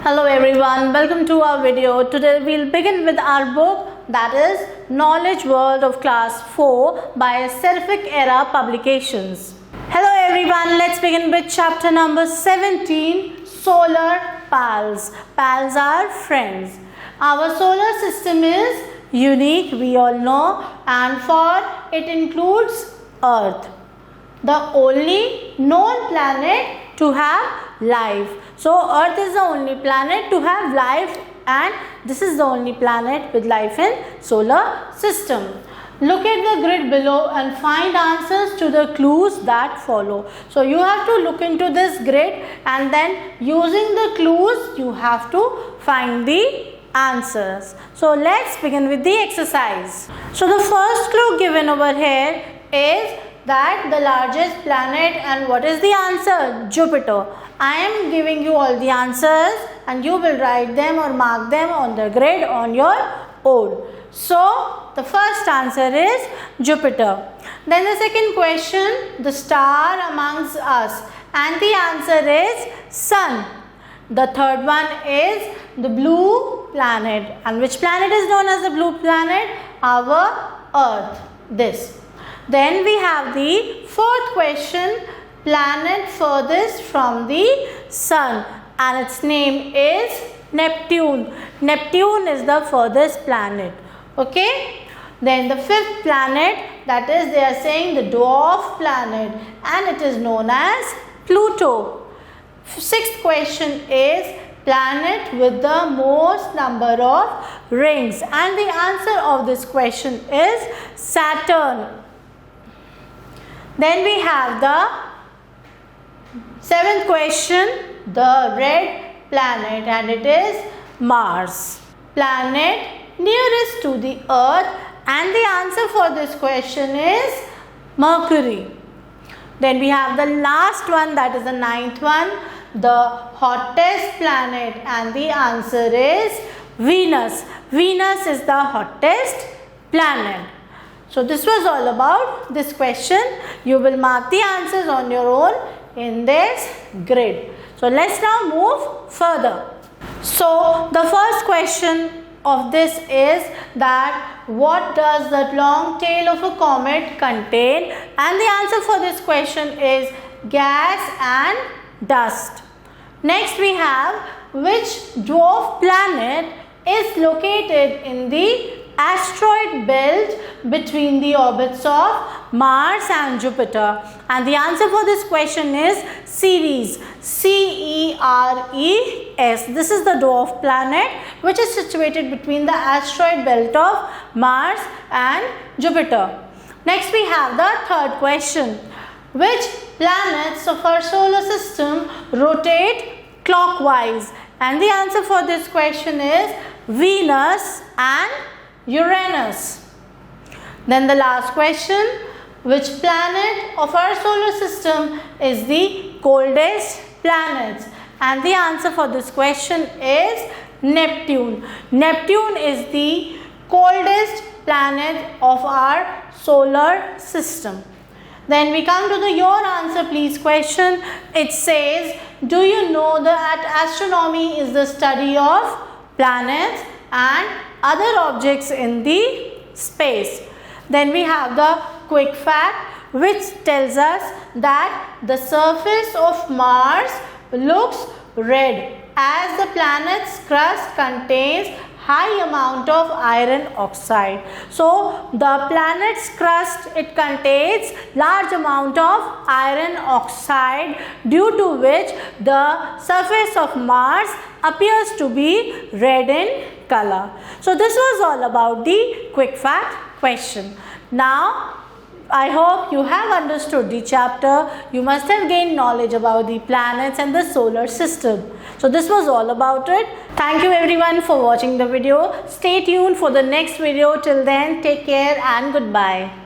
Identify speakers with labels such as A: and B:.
A: Hello everyone, welcome to our video. Today we'll begin with our book, that is Knowledge World of Class 4 by Seraphic Era Publications. Hello everyone, let's begin with chapter number 17, Solar Pals. Pals are friends. Our solar system is unique, we all know, and for it includes Earth, the only known planet to have life. So Earth is the only planet to have life, and this is the only planet with life in solar system. Look at the grid below and find answers to the clues that follow. So you have to look into this grid and then using the clues you have to find the answers. So let's begin with the exercise. So the first clue given over here is that the largest planet, and what is the answer? Jupiter. I am giving you all the answers and you will write them or mark them on the grid on your own. So the first answer is Jupiter. Then the second question, the star amongst us, and the answer is Sun. The third one is the blue planet, and which planet is known as the blue planet? Our Earth, this. Then we have the fourth question, planet furthest from the Sun, and its name is Neptune. Neptune is the furthest planet. Okay. Then the fifth planet, that is, they are saying the dwarf planet, and it is known as Pluto. Sixth question is planet with the most number of rings, and the answer of this question is Saturn. Then we have the seventh question, the red planet, and it is Mars. Planet nearest to the Earth, and the answer for this question is Mercury. Then we have the last one, that is the ninth one, the hottest planet, and the answer is Venus. Venus is the hottest planet. So this was all about this question. You will mark the answers on your own in this grid. So let's now move further. So the first question of this is that what does the long tail of a comet contain? And the answer for this question is gas and dust. Next we have which dwarf planet is located in the asteroid belt between the orbits of Mars and Jupiter, and the answer for this question is Ceres. Ceres. This is the dwarf planet which is situated between the asteroid belt of Mars and Jupiter. Next we have the third question. Which planets of our solar system rotate clockwise? And the answer for this question is Venus and Uranus. Then the last question, which planet of our solar system is the coldest planet? And the answer for this question is Neptune. Neptune is the coldest planet of our solar system. Then we come to the your answer please question. It says, do you know that astronomy is the study of planets and other objects in the space? Then we have the quick fact which tells us that the surface of Mars looks red as the planet's crust contains high amount of iron oxide. So the planet's crust, it contains large amount of iron oxide, due to which the surface of Mars appears to be red in color. So this was all about the quick fact question. Now I hope you have understood the chapter. You must have gained knowledge about the planets and the solar system. So this was all about it. Thank you everyone for watching the video. Stay tuned for the next video. Till then, take care and goodbye.